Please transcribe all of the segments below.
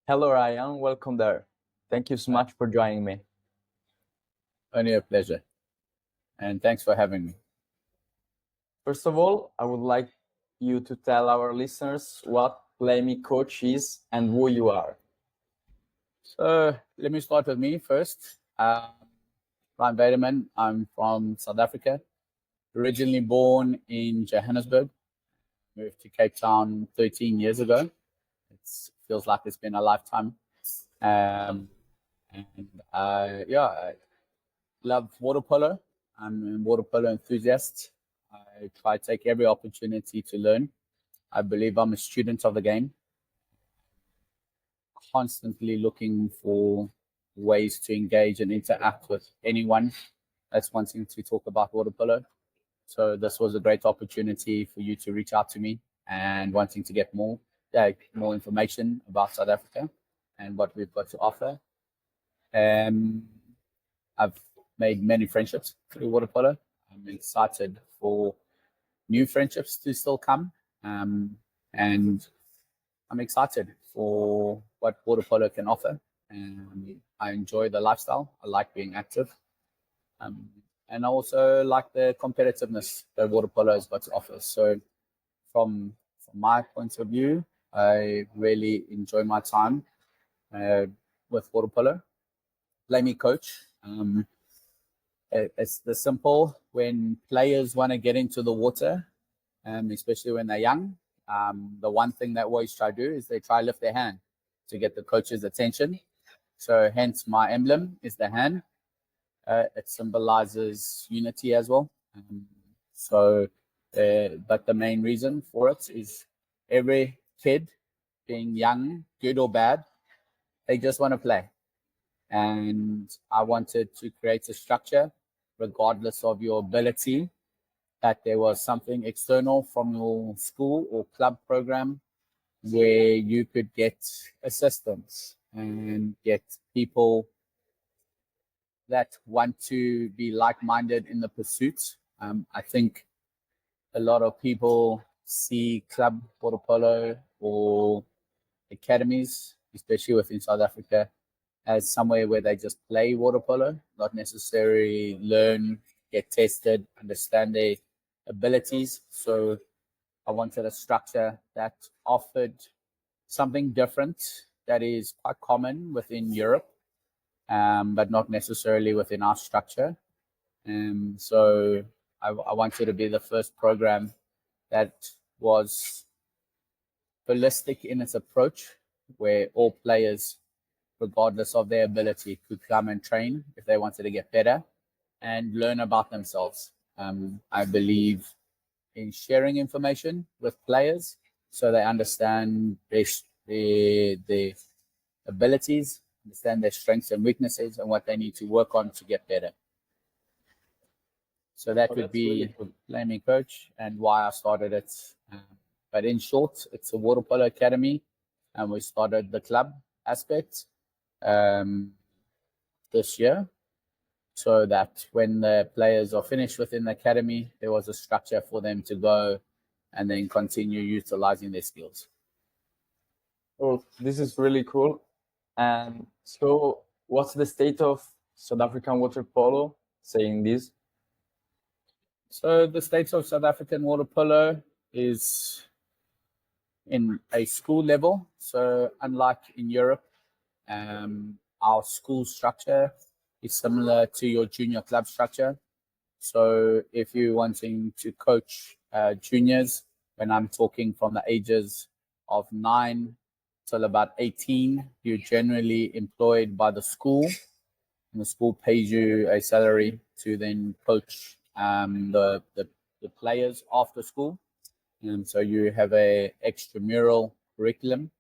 Hello, Ryan. Welcome there. Thank you so much for joining me. Only a pleasure. And thanks for having me. First of all, I would like you to tell our listeners what Play Me Coach is and who you are. So let me start with me first. I'm Weideman. I'm from South Africa, originally born in Johannesburg, moved to Cape Town 13 years ago. It feels like it's been a lifetime. Um, I love water polo. I'm a water polo enthusiast. I try to take every opportunity to learn. I believe I'm a student of the game, constantly looking for ways to engage and interact with anyone that's wanting to talk about water polo. So this was a great opportunity for you to reach out to me and wanting to get more information about South Africa and what we've got to offer. Um, I've made many friendships through water polo. I'm excited for new friendships to still come, and I'm excited for what water polo can offer. I enjoy the lifestyle. I like being active, um, and I also like the competitiveness that water polo has got to offer. So, from my point of view, I really enjoy my time uh, with water polo. Play me coach. It's the simple when players want to get into the water, especially when they're young. The one thing they always try to do is they try to lift their hand to get the coach's attention. So hence my emblem is the hand. It symbolizes unity as well. But the main reason for it is every kid, being young, good or bad, they just want to play. And I wanted to create a structure, regardless of your ability, that there was something external from your school or club program where you could get assistance and get people that want to be like-minded in the pursuit. I think a lot of people see club water polo or academies, especially within South Africa, as somewhere where they just play water polo, not necessarily learn, get tested, understand their abilities. So I wanted a structure that offered something different that is quite common within Europe, but not necessarily within our structure. So I wanted to be the first program that was holistic in its approach, where all players, regardless of their ability, could come and train if they wanted to get better and learn about themselves. I believe in sharing information with players so they understand their abilities, understand their strengths and weaknesses, and what they need to work on to get better. So that would be Play Me Coach and why I started it. But in short, it's a water polo academy, and we started the club aspect this year, so that when the players are finished within the academy, there was a structure for them to go and then continue utilizing their skills. Oh, this is really cool. And so, what's the state of South African water polo saying this? So the state of South African water polo is in a school level. So unlike in Europe, our school structure is similar to your junior club structure. So if you're wanting to coach juniors, when I'm talking from the ages of 9 till about 18, you're generally employed by the school, and the school pays you a salary to then coach the players after school. And so you have a extramural curriculum.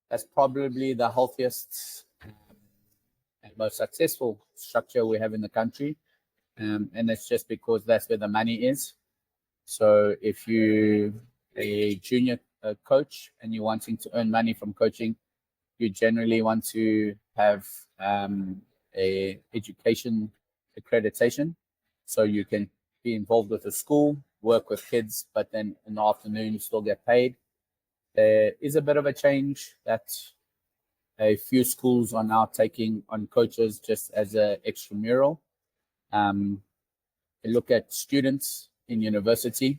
That's probably the healthiest and most successful structure we have in the country. And it's just because that's where the money is. So if you a junior coach and you're wanting to earn money from coaching, you generally want to have a education accreditation, so you can be involved with the school, work with kids, but then in the afternoon you still get paid. There is a bit of a change that A few schools are now taking on coaches just as an extramural. They look at students in university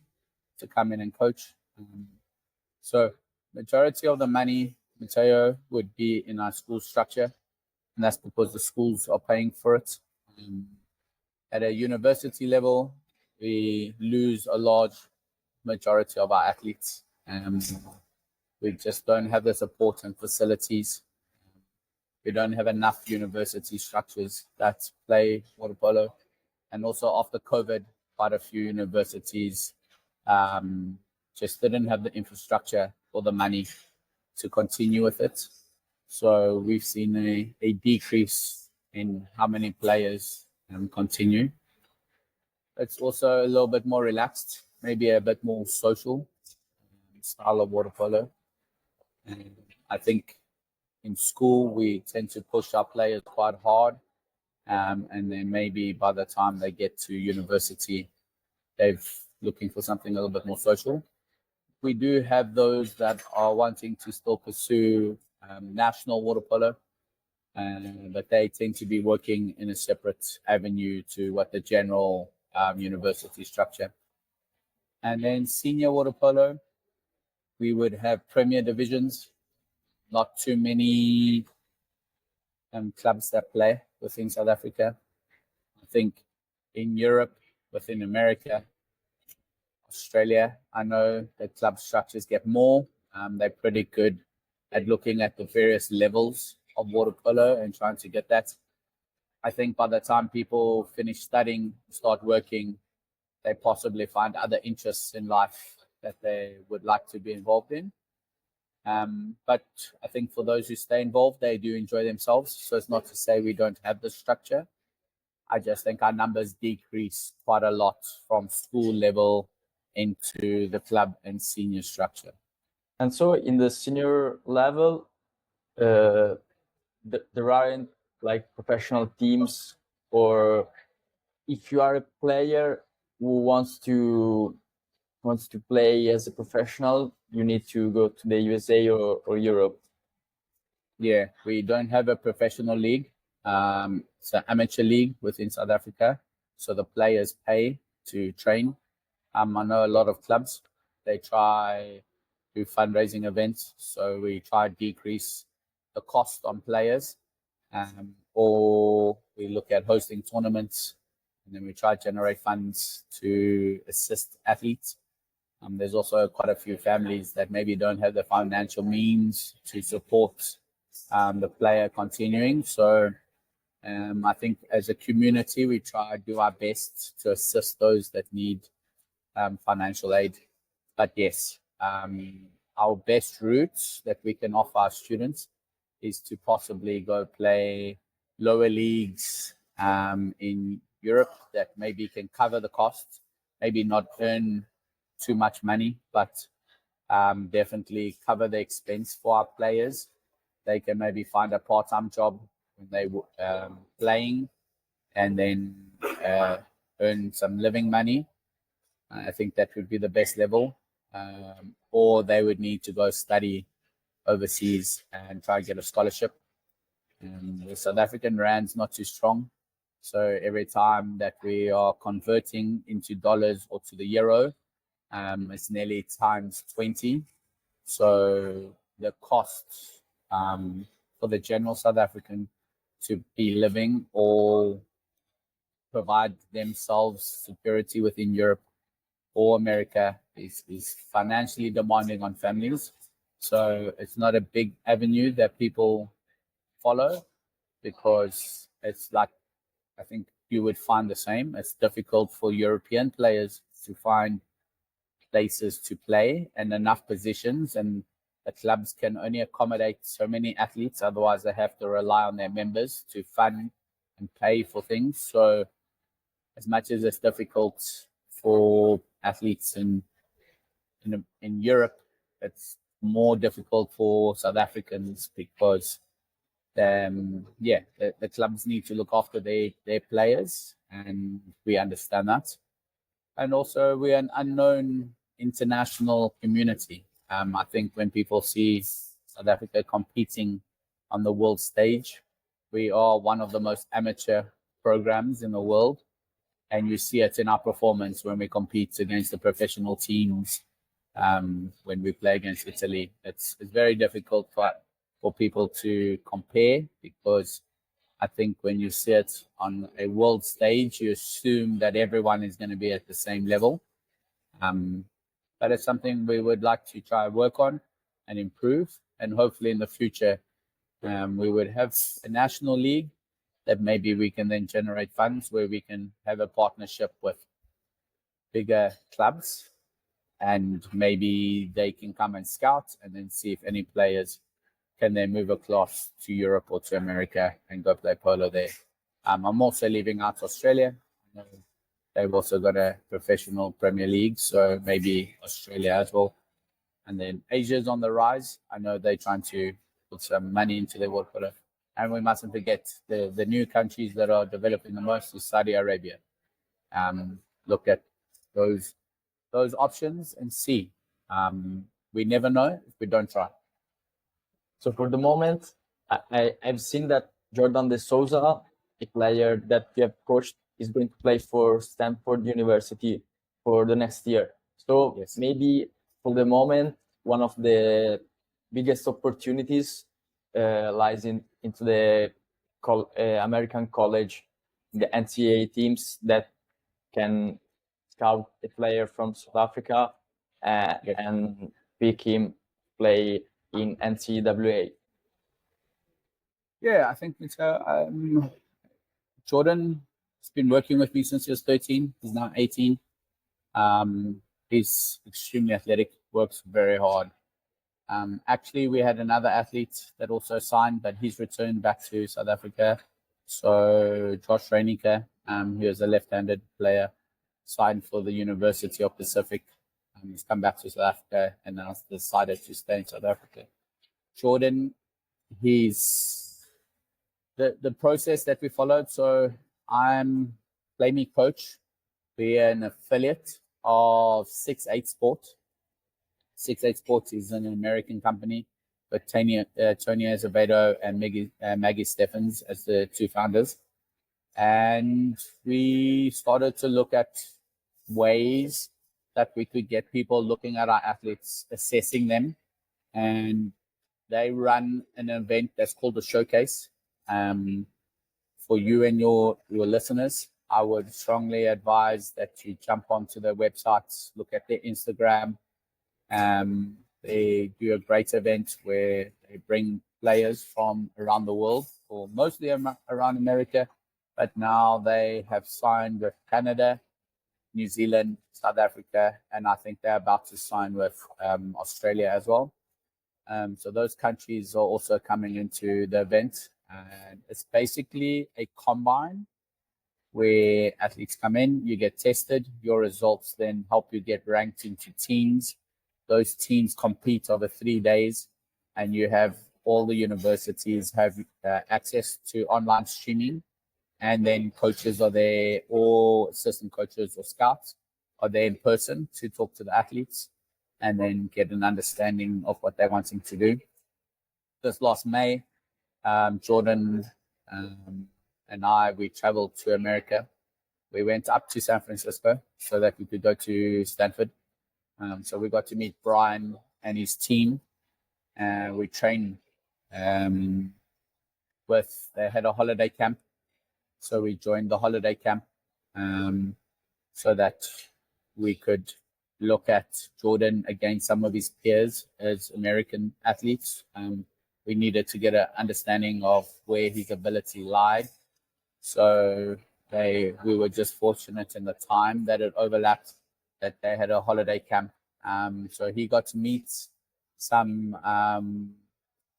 to come in and coach. So majority of the money, Mateo, would be in our school structure, and that's because the schools are paying for it. At a university level, we lose a large majority of our athletes. We just don't have the support and facilities. We don't have enough university structures that play water polo. And also after COVID, quite a few universities just didn't have the infrastructure or the money to continue with it. So we've seen a decrease in how many players continue. It's also a little bit more relaxed, maybe a bit more social style of water polo. And I think in school, we tend to push our players quite hard. And then maybe by the time they get to university, they're looking for something a little bit more social. We do have those that are wanting to still pursue national water polo, but they tend to be working in a separate avenue to what the general university structure. And then senior water polo, we would have premier divisions, not too many clubs that play within South Africa. I think in Europe, within America, Australia, I know the club structures get more. They're pretty good at looking at the various levels of water polo and trying to get that. I think by the time people finish studying, start working, they possibly find other interests in life that they would like to be involved in. But I think for those who stay involved, they do enjoy themselves. So it's not to say we don't have the structure. I just think our numbers decrease quite a lot from school level into the club and senior structure. And so in the senior level, there aren't like professional teams, or if you are a player who wants to play as a professional, you need to go to the USA or Europe. Yeah, we don't have a professional league. It's an amateur league within South Africa. So the players pay to train. I know a lot of clubs, they try do fundraising events. So we try to decrease the cost on players, or we look at hosting tournaments, and then we try to generate funds to assist athletes. There's also quite a few families that maybe don't have the financial means to support the player continuing. So I think as a community, we try to do our best to assist those that need financial aid. But yes, our best routes that we can offer our students is to possibly go play lower leagues in Europe that maybe can cover the costs, maybe not earn too much money, but definitely cover the expense for our players. They can maybe find a part-time job when they playing, and then earn some living money. I think that would be the best level. Or they would need to go study overseas and try to get a scholarship. The South African rand's not too strong. So every time that we are converting into dollars or to the euro, it's nearly times 20. So the costs for the general South African to be living or provide themselves security within Europe or America is financially demanding on families. So it's not a big avenue that people follow, because it's like, I think you would find the same. It's difficult for European players to find places to play and enough positions, and the clubs can only accommodate so many athletes. Otherwise, they have to rely on their members to fund and pay for things. So as much as it's difficult for athletes in Europe, it's more difficult for South Africans, because the clubs need to look after their players, and we understand that. And also, we're an unknown international community. I think when people see South Africa competing on the world stage. We are one of the most amateur programs in the world, and you see it in our performance when we compete against the professional teams. When we play against Italy, it's very difficult for people to compare, because I think when you see it on a world stage, you assume that everyone is going to be at the same level. But it's something we would like to try and work on and improve. And hopefully in the future, we would have a national league that maybe we can then generate funds where we can have a partnership with bigger clubs, and maybe they can come and scout and then see if any players can then move across to Europe or to America and go play polo there. I'm also leaving out Australia. They've also got a professional Premier League, so maybe Australia as well. And then Asia's on the rise. I know they're trying to put some money into their world polo. And we mustn't forget the new countries that are developing the most is Saudi Arabia. Look at those options and see. We never know if we don't try. So for the moment, I've seen that Jordan De Souza, a player that you have coached, is going to play for Stanford University for the next year. So Yes. maybe for the moment, one of the biggest opportunities lies into the American college, the NCAA teams that can scout a player from South Africa and pick him play in NCAA. Yeah, I think so. Jordan has been working with me since he was 13. He's now 18. He's extremely athletic, works very hard. Actually, we had another athlete that also signed, but he's returned back to South Africa. So Josh Reinicke, he was a left-handed player, signed for the University of Pacific. He's come back to South Africa and now decided to stay in South Africa. Jordan, he's the process that we followed. So I'm Play coach. We're an affiliate of 6-8 Sport. 6-8 Sports is an American company, but Tony Azevedo and Maggie Steffens as the two founders. And we started to look at ways that we could get people looking at our athletes, assessing them. And they run an event that's called the Showcase. For you and your listeners, I would strongly advise that you jump onto their websites, look at their Instagram. They do a great event where they bring players from around the world, or mostly around America, but now they have signed with Canada, New Zealand, South Africa, and I think they're about to sign with Australia as well. So those countries are also coming into the event, and it's basically a combine where athletes come in, you get tested, your results then help you get ranked into teams. Those teams compete over 3 days, and you have all the universities have access to online streaming, and then coaches are there, or assistant coaches or scouts are there in person to talk to the athletes and then get an understanding of what they're wanting to do. This last May, Jordan and we traveled to America. We went up to San Francisco so that we could go to Stanford. So we got to meet Brian and his team. We trained they had a holiday camp. So we joined the holiday camp so that we could look at Jordan against some of his peers as American athletes. We needed to get an understanding of where his ability lied. So we were just fortunate in the time that it overlapped, that they had a holiday camp. So he got to meet some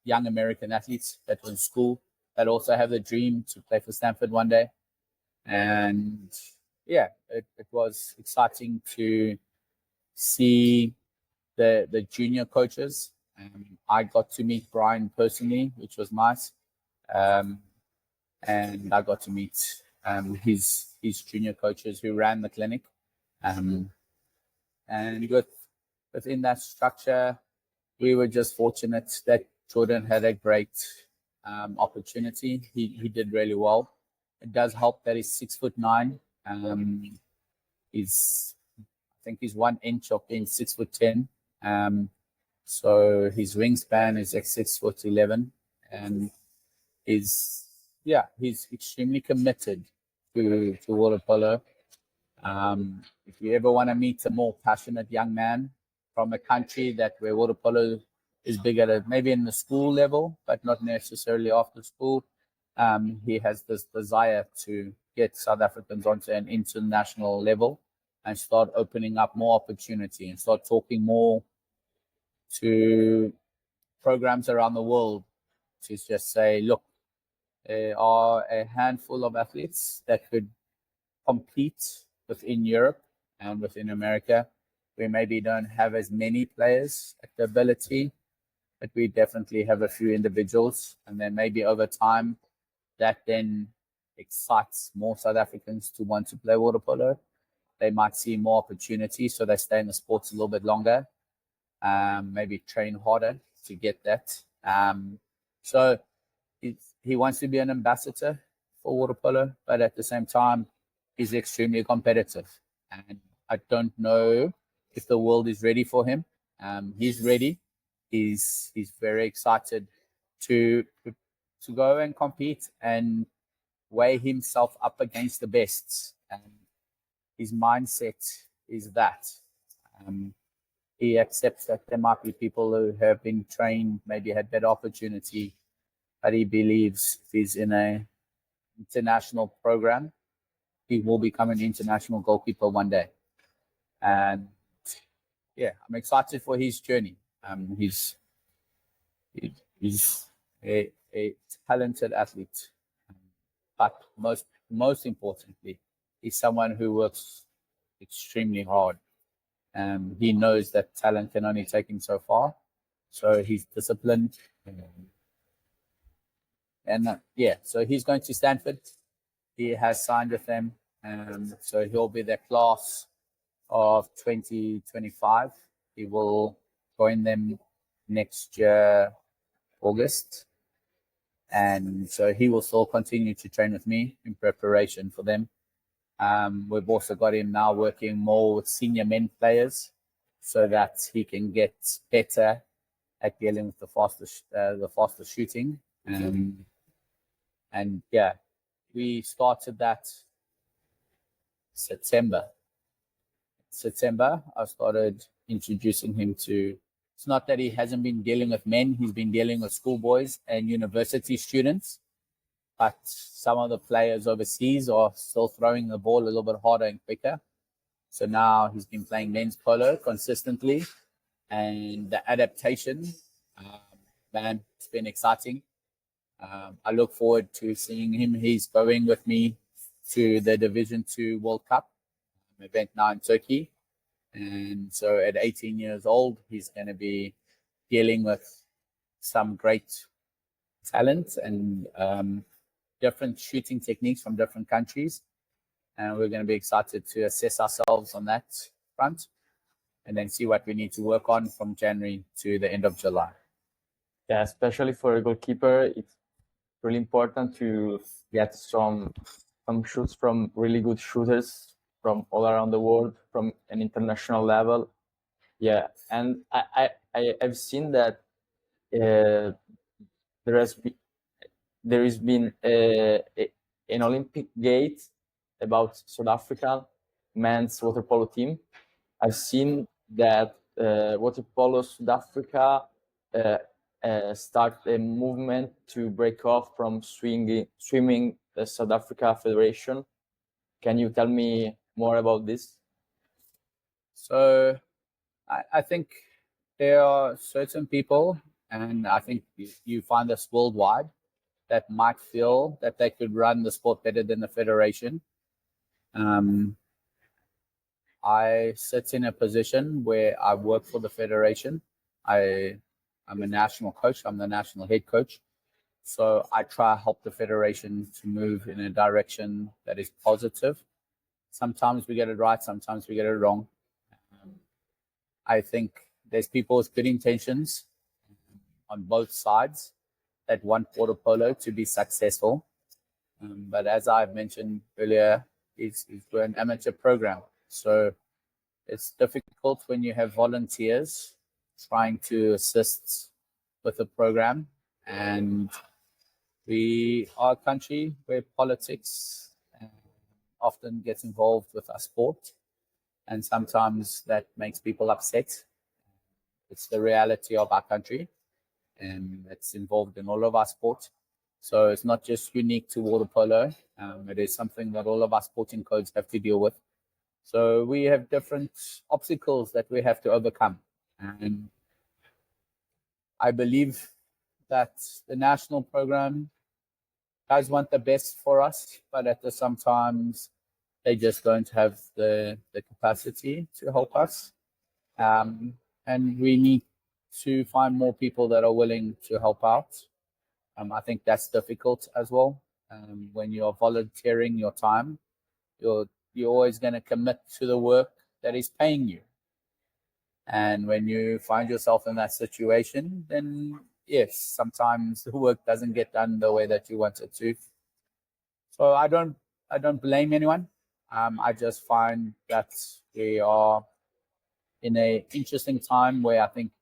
young American athletes that were in school that also have the dream to play for Stanford one day. And yeah, it was exciting to see the junior coaches. I got to meet Brian personally, which was nice. And I got to meet his junior coaches who ran the clinic. And within that structure, we were just fortunate that Jordan had a great opportunity. He did really well. It does help that he's 6'9". He's I think he's 1 inch of being 6'10". So his wingspan is like 6'11", and he's extremely committed to water polo. If you ever want to meet a more passionate young man from a country where water polo is bigger, maybe in the school level, but not necessarily after school, he has this desire to get South Africans onto an international level and start opening up more opportunity and start talking more to programs around the world to just say, look, there are a handful of athletes that could compete within Europe and within America. We maybe don't have as many players at the ability, but we definitely have a few individuals. And then maybe over time, that then excites more South Africans to want to play water polo. They might see more opportunity, so they stay in the sports a little bit longer, maybe train harder to get that. So he wants to be an ambassador for water polo, but at the same time, he's extremely competitive. And I don't know if the world is ready for him. He's ready. He's very excited to go and compete and weigh himself up against the best. And his mindset is that. He accepts that there might be people who have been trained, maybe had better opportunity, but he believes if he's in an international program, he will become an international goalkeeper one day. And yeah, I'm excited for his journey. He's a talented athlete, but most importantly, he's someone who works extremely hard. He knows that talent can only take him so far, so he's disciplined. And so he's going to Stanford. He has signed with them, so he'll be the class of 2025. He will join them next year, August. And so he will still continue to train with me in preparation for them. We've also got him now working more with senior men players so that he can get better at dealing with the faster shooting. And yeah, we started that September. I started introducing him to, it's not that he hasn't been dealing with men, he's been dealing with schoolboys and university students, but some of the players overseas are still throwing the ball a little bit harder and quicker. So now he's been playing men's polo consistently, and the adaptation, it's been exciting. I look forward to seeing him. He's going with me to the Division 2 World Cup event now in Turkey. And so at 18 years old, he's going to be dealing with some great talent and different shooting techniques from different countries. And we're going to be excited to assess ourselves on that front and then see what we need to work on from January to the end of July. Yeah, especially for a goalkeeper, it's really important to get some shoots from really good shooters from all around the world, from an international level. Yeah, and I've seen that there has been an Olympic gate about South Africa men's water polo team. I've seen that water polo South Africa start a movement to break off from swimming the South Africa Federation. Can you tell me more about this? So I think there are certain people, and I think you find this worldwide, that might feel that they could run the sport better than the federation. I sit in a position where I work for the federation. I'm a national coach. I'm the national head coach. So I try to help the federation to move in a direction that is positive. Sometimes we get it right, sometimes we get it wrong. I think there's people with good intentions on both sides that want water polo to be successful. But as I've mentioned earlier, we're an amateur program. So it's difficult when you have volunteers trying to assist with the program. And we are a country where politics often gets involved with our sport. And sometimes that makes people upset. It's the reality of our country, and it's involved in all of our sport. So it's not just unique to water polo. It is something that all of our sporting codes have to deal with. So we have different obstacles that we have to overcome. And I believe that the national program does want the best for us, but at the sometimes they just don't have the capacity to help us. And we need to find more people that are willing to help out. I think that's difficult as well. When you're volunteering your time, you're always going to commit to the work that is paying you. And when you find yourself in that situation, then yes, sometimes the work doesn't get done the way that you want it to. So I don't blame anyone. I just find that we are in an interesting time where I think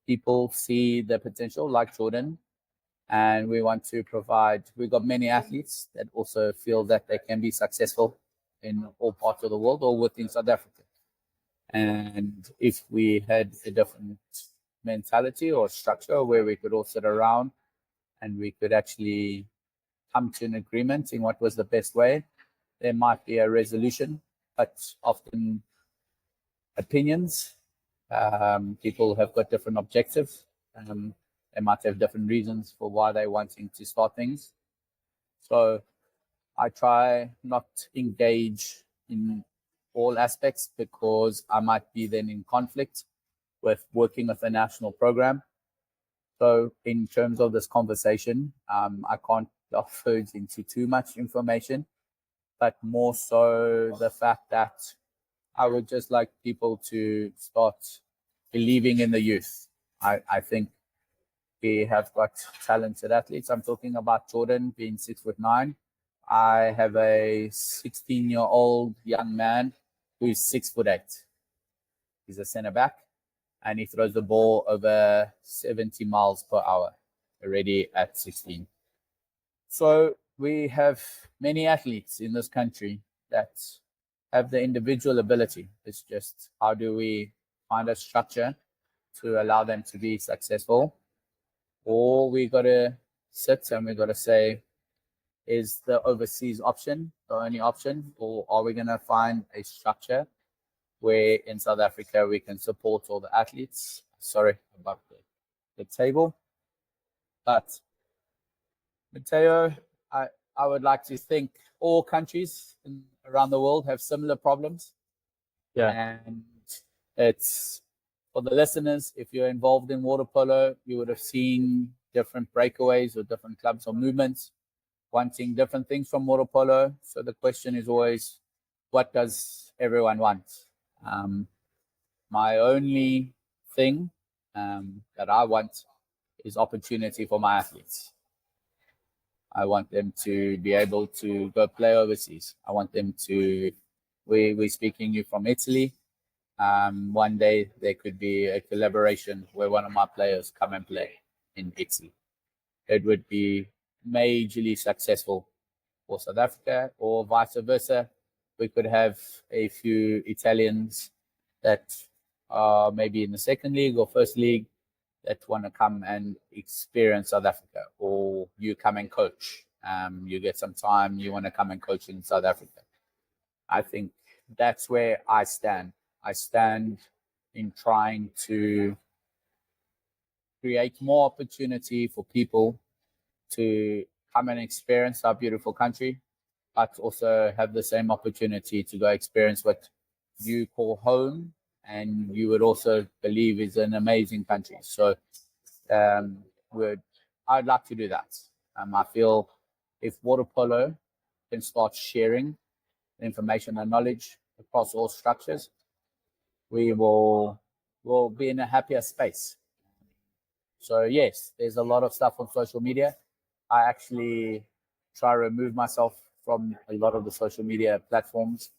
people see the potential, like Jordan, and we want to provide. We've got many athletes that also feel that they can be successful in all parts of the world or within South Africa. And if we had a different mentality or structure where we could all sit around and we could actually come to an agreement in what was the best way, there might be a resolution, but often opinions. People have got different objectives. They might have different reasons for why they're wanting to start things. So I try not engage in all aspects because I might be then in conflict with working with a national program. So in terms of this conversation, I can't diverge into too much information, but more so the fact that I would just like people to start believing in the youth. I think we have got talented athletes. I'm talking about Jordan being 6'9". I have a 16-year-old young man who's 6'8". He's a center back, and he throws the ball over 70 miles per hour already at 16. So we have many athletes in this country that have the individual ability. It's just how do we find a structure to allow them to be successful? Or we got to sit and we got to say, is the overseas option the only option? Or are we going to find a structure where in South Africa we can support all the athletes? Sorry about the table. But Mateo, I would like to think all countries around the world have similar problems. Yeah. And it's for the listeners, if you're involved in water polo, you would have seen different breakaways or different clubs or movements wanting different things from water polo. So the question is always, what does everyone want? My only thing that I want is opportunity for my athletes. I want them to be able to go play overseas. I want them to, we're speaking you from Italy. One day there could be a collaboration where one of my players come and play in Italy. It would be majorly successful for South Africa, or vice versa. We could have a few Italians that are maybe in the second league or first league that want to come and experience South Africa, or you come and coach. You get some time, you want to come and coach in South Africa. I think that's where I stand. I stand in trying to create more opportunity for people to come and experience our beautiful country, but also have the same opportunity to go experience what you call home and you would also believe is an amazing country. So I'd like to do that. I feel if water polo can start sharing information and knowledge across all structures, we will be in a happier space. So yes, there's a lot of stuff on social media. I actually try to remove myself from a lot of the social media platforms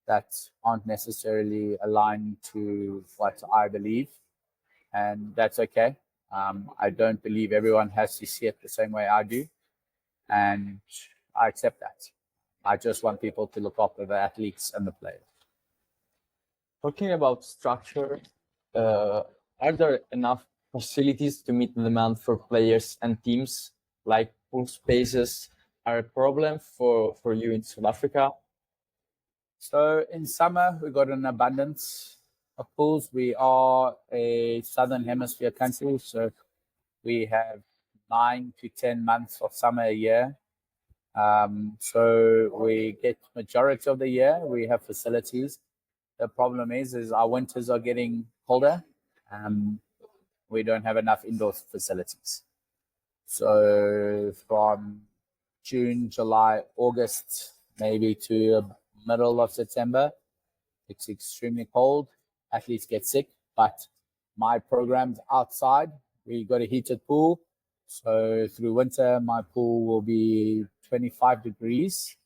that aren't necessarily aligned to what I believe, and that's okay. I don't believe everyone has to see it the same way I do, and I accept that. I just want people to look after the athletes and the players. Talking about structure, are there enough facilities to meet the demand for players and teams? Like pool spaces are a problem for you in South Africa? So in summer, we got an abundance of pools. We are a southern hemisphere country, so we have 9 to 10 months of summer a year. So we get majority of the year we have facilities. The problem is our winters are getting colder. We don't have enough indoor facilities. So from June, July, August, maybe to middle of September, it's extremely cold. Athletes get sick, but my program's outside. We got a heated pool. So through winter, my pool will be 25 degrees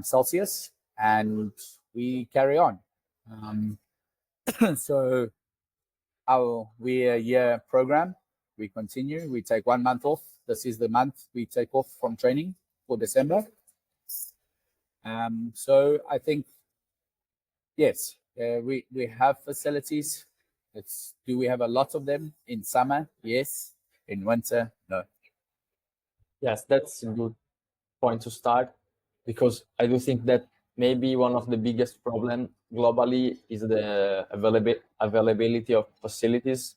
Celsius, and we carry on. So we're a year program. We continue. We take 1 month off. This is the month we take off from training for December. So I think, yes, we have facilities. Do we have a lot of them in summer? Yes. In winter, no. Yes, that's a good point to start, because I do think that maybe one of the biggest problem globally is the availability of facilities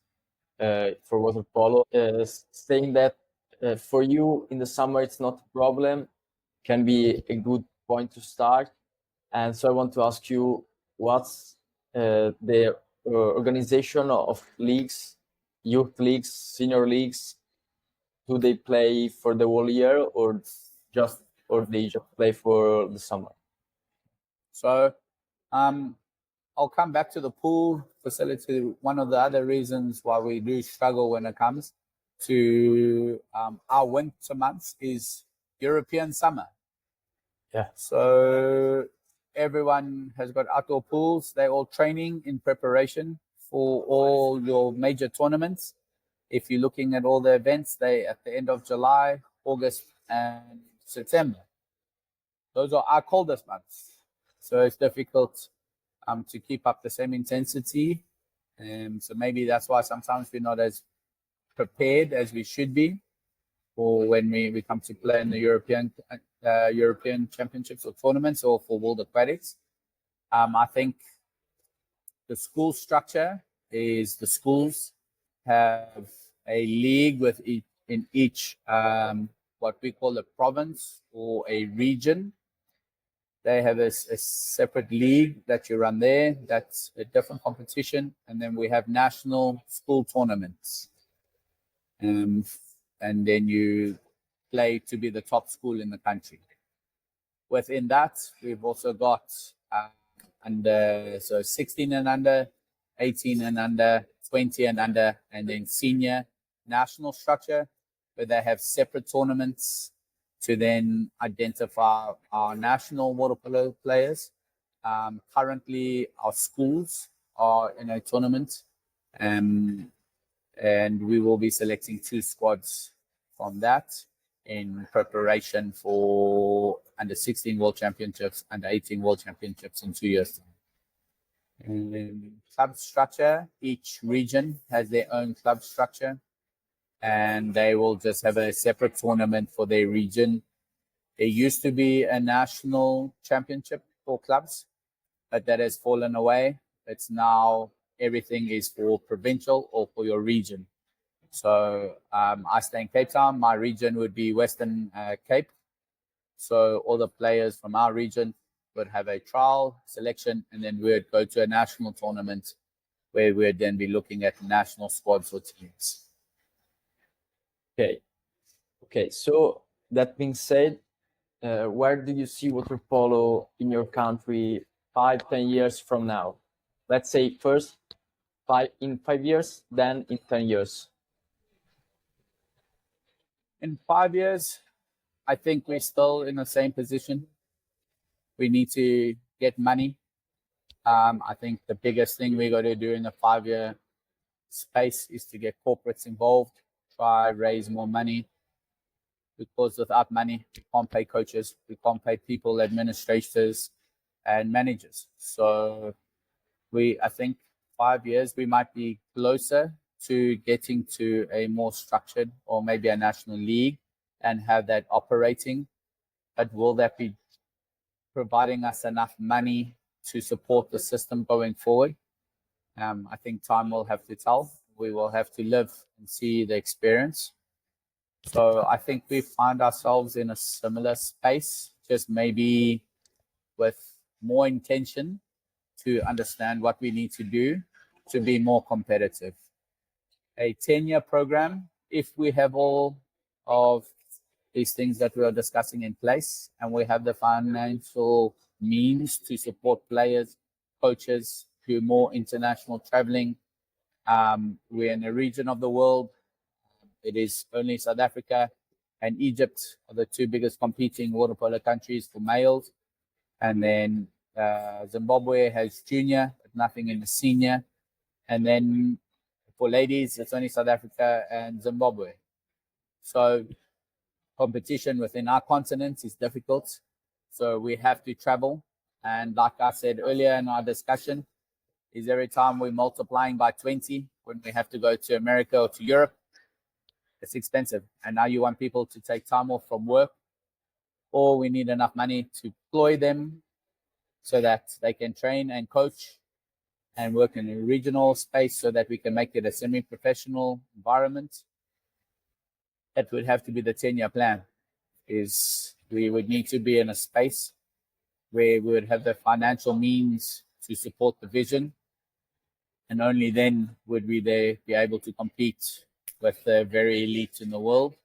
for water polo. Saying that for you in the summer it's not a problem can be a good point to start. And so I want to ask you, what's the organization of leagues, youth leagues, senior leagues? Do they play for the whole year, or they just play for the summer? So I'll come back to the pool facility. One of the other reasons why we do struggle when it comes to our winter months is European summer. Yeah. So everyone has got outdoor pools. They're all training in preparation for all your major tournaments. If you're looking at all the events, they at the end of July, August, and September. Those are our coldest months. So it's difficult to keep up the same intensity. So maybe that's why sometimes we're not as prepared as we should be for when we come to play in the European championships or tournaments or for World Aquatics. I think the school structure is the schools have a league in each what we call a province or a region. They have a separate league that you run there. That's a different competition. And then we have national school tournaments. And then you play to be the top school in the country. Within that, we've also got under 16 and under, 18 and under, 20 and under, and then senior national structure, where they have separate tournaments to then identify our national water polo players. Currently, our schools are in a tournament, and we will be selecting 2 squads from that in preparation for under 16 World Championships, under 18 World Championships in 2 years' time. And club structure, each region has their own club structure, and they will just have a separate tournament for their region. There used to be a national championship for clubs, but that has fallen away. It's now everything is for provincial or for your region. So I stay in Cape Town. My region would be Western Cape. So all the players from our region would have a trial selection, and then we would go to a national tournament where we'd then be looking at national squads or teams. Okay. So that being said, where do you see water polo in your country 5-10 years from now? Let's say first in 5 years, then in 10 years. In 5 years, I think we're still in the same position. We need to get money. I think the biggest thing we got to do in the 5-year space is to get corporates involved, try raise more money, because without money, we can't pay coaches, we can't pay people, administrators, and managers. So I think 5 years, we might be closer to getting to a more structured or maybe a national league and have that operating. But will that be providing us enough money to support the system going forward? I think time will have to tell. We will have to live and see the experience. So I think we find ourselves in a similar space, just maybe with more intention to understand what we need to do to be more competitive. A 10-year program, if we have all of these things that we are discussing in place and we have the financial means to support players, coaches, do more international traveling. We're in a region of the world. It is only South Africa and Egypt are the two biggest competing water polo countries for males. And then Zimbabwe has junior, but nothing in the senior. And then for ladies, it's only South Africa and Zimbabwe. So competition within our continent is difficult. So we have to travel. And like I said earlier in our discussion, is every time we're multiplying by 20 when we have to go to America or to Europe, it's expensive. And now you want people to take time off from work, or we need enough money to employ them so that they can train and coach and work in a regional space so that we can make it a semi-professional environment. That would have to be the 10-year plan. Is we would need to be in a space where we would have the financial means to support the vision, and only then would we there be able to compete with the very elite in the world.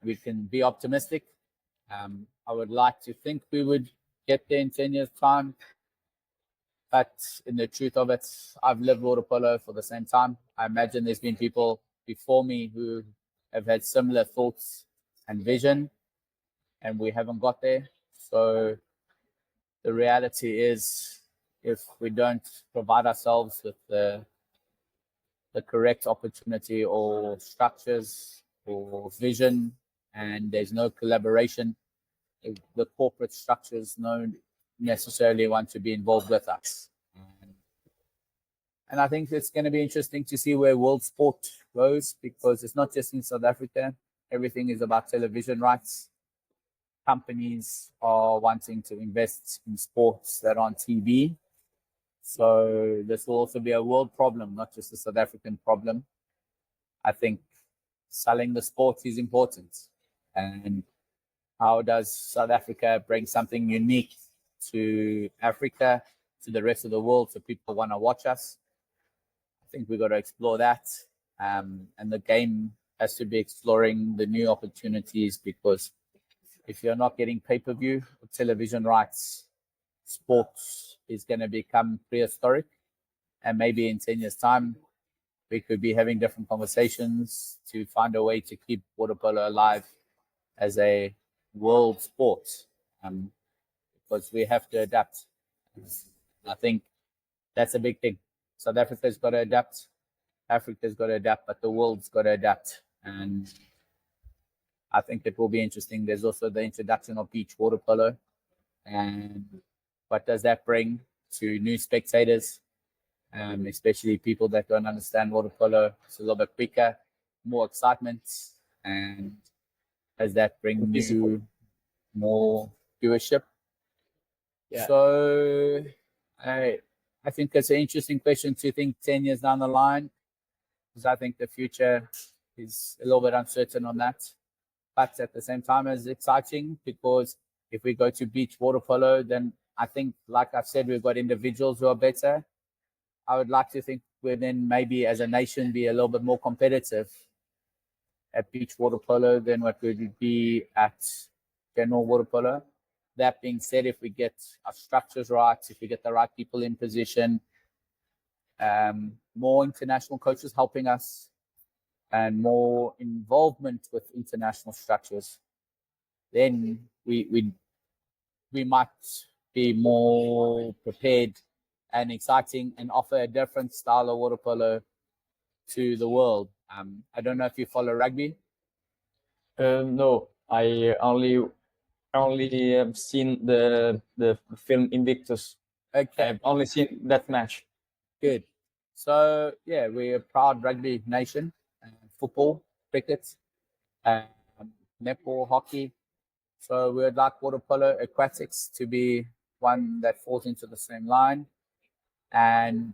We can be optimistic. I would like to think we would get there in 10 years' time. But in the truth of it, I've lived water polo for the same time. I imagine there's been people before me who have had similar thoughts and vision, and we haven't got there. So the reality is, if we don't provide ourselves with the correct opportunity or structures or vision, and there's no collaboration, the corporate structures don't necessarily want to be involved with us. And I think it's going to be interesting to see where world sport goes, because it's not just in South Africa. Everything is about television rights. Companies are wanting to invest in sports that are on TV. So this will also be a world problem, not just a South African problem. I think selling the sport is important. And how does South Africa bring something unique to Africa, to the rest of the world, so people want to watch us? I think we've got to explore that. And the game has to be exploring the new opportunities, because if you're not getting pay-per-view or television rights, sports is going to become prehistoric. And maybe in 10 years' time, we could be having different conversations to find a way to keep water polo alive as a world sport, because we have to adapt. I think that's a big thing. South Africa's got to adapt. Africa's got to adapt, but the world's got to adapt. And I think it will be interesting. There's also the introduction of beach water polo. And what does that bring to new spectators, especially people that don't understand water polo? It's a little bit quicker, more excitement. And does that bring new, more viewership? Yeah. So I think it's an interesting question to think 10 years down the line, because I think the future is a little bit uncertain on that. But at the same time, it's exciting, because if we go to beach water polo, then I think, like I've said, we've got individuals who are better. I would like to think we'll then maybe as a nation be a little bit more competitive at beach water polo than what we would be at general water polo. That being said, if we get our structures right, if we get the right people in position, more international coaches helping us, and more involvement with international structures, then we might be more prepared and exciting and offer a different style of water polo to the world. I don't know if you follow rugby. No, I only have seen the film Invictus. Okay, I've only seen that match. good. So yeah, we're a proud rugby nation. Football, cricket, um, netball, hockey. So we would like water polo aquatics to be one that falls into the same line, and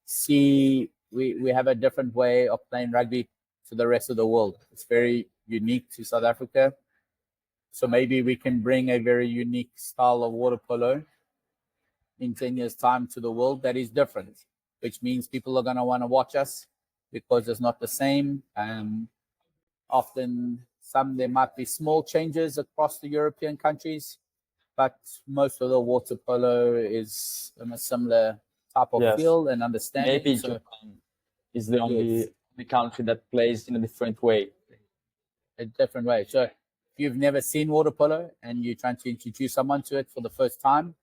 see we have a different way of playing rugby to the rest of the world. It's very unique to South Africa. So maybe we can bring a very unique style of water polo in 10 years' time to the world that is different, which means people are going to want to watch us because it's not the same. Often there might be small changes across the European countries, but most of the water polo is in a similar type of Yes. feel and understanding. Maybe So Japan is the only Yes. the country that plays in a different way. a different way. So if you've never seen water polo and you're trying to introduce someone to it for the first time,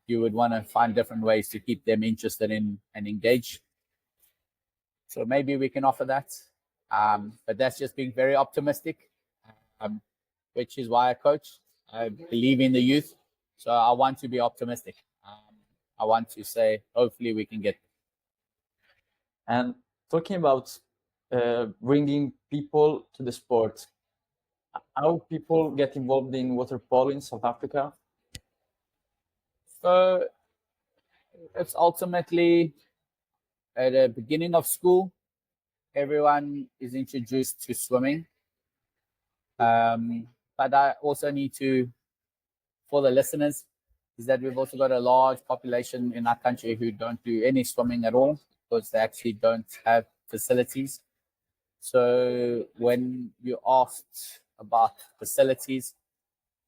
you would want to find different ways to keep them interested in and engaged. So maybe we can offer that. But that's just being very optimistic, which is why I coach. I believe in the youth. So I want to be optimistic. I want to say, hopefully we can get. And talking about bringing people to the sport, how people get involved in water polo in South Africa? So it's ultimately at the beginning of school, everyone is introduced to swimming. But I also need to, for the listeners, is that we've also got a large population in our country who don't do any swimming at all because they actually don't have facilities. So when you asked about facilities,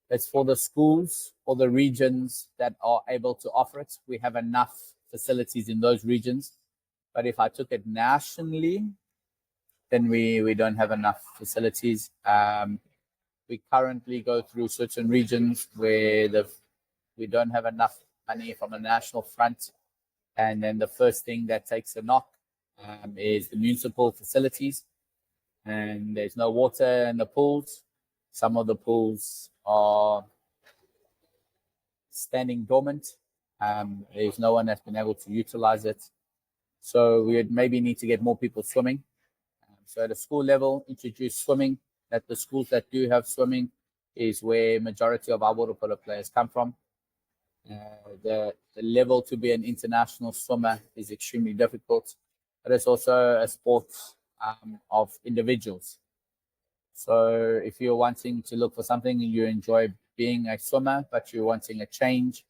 it's for the schools or the regions that are able to offer it. We have enough facilities in those regions. But if I took it nationally, then we don't have enough facilities. We currently go through certain regions where we don't have enough money from a national front. And then the first thing that takes a knock is the municipal facilities. And there's no water in the pools. Some of the pools are standing dormant. There's no one that's been able to utilize it. So we would maybe need to get more people swimming. So at a school level, introduce swimming. At the schools that do have swimming is where majority of our water polo players come from. The level to be an international swimmer is extremely difficult, but it's also a sport of individuals. So if you're wanting to look for something and you enjoy being a swimmer, but you're wanting a change,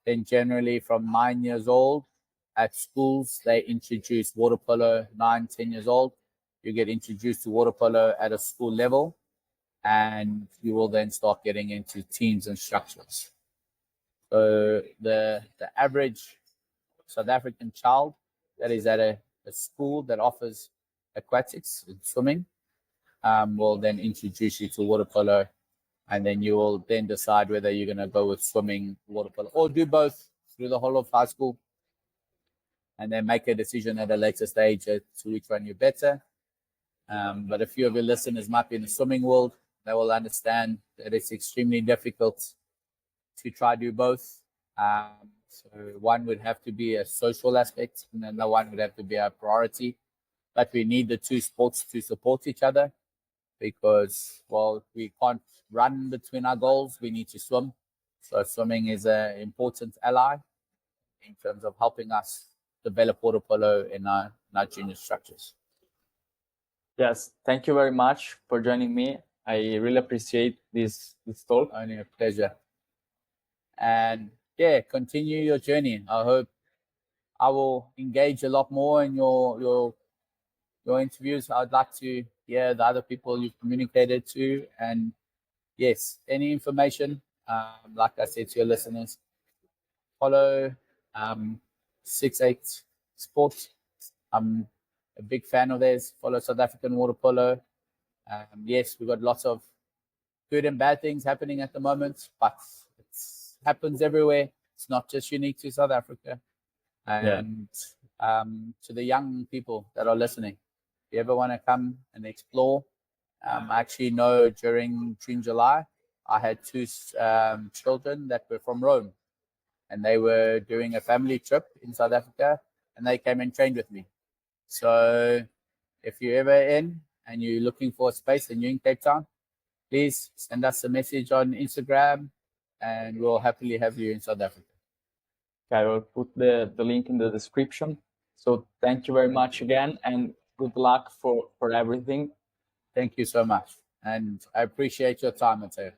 then generally from 9 years old at schools, they introduce water polo 9, 10 years old. You get introduced to water polo at a school level, and you will then start getting into teams and structures. So the average South African child that is at a school that offers aquatics and swimming will then introduce you to water polo, and then you will then decide whether you're going to go with swimming, water polo, or do both through the whole of high school, and then make a decision at a later stage as to which one you're better. But a few of your listeners might be in the swimming world. They will understand that it's extremely difficult to try to do both. So one would have to be a social aspect, and then the one would have to be a priority. But we need the two sports to support each other because, well, we can't run between our goals. We need to swim. So swimming is an important ally in terms of helping us develop water polo in our junior structures. Yes, thank you very much for joining me. I really appreciate this talk. Only a pleasure. And yeah, continue your journey. I hope I will engage a lot more in your interviews. I'd like to hear the other people you've communicated to. And yes, any information, like I said to your listeners, follow 68 Sports. a big fan of theirs. Follow South African water polo. Yes, we've got lots of good and bad things happening at the moment, but it happens everywhere. It's not just unique to South Africa. And to the young people that are listening, if you ever want to come and explore, I actually know during June, July, I had two children that were from Rome, and they were doing a family trip in South Africa, and they came and trained with me. So if you're ever in and you're looking for a space and you're in Cape Town, please send us a message on Instagram, and we'll happily have you in South Africa. I will put the link in the description. So thank you very much again, and good luck for everything. Thank you so much. And I appreciate your time, Mateo.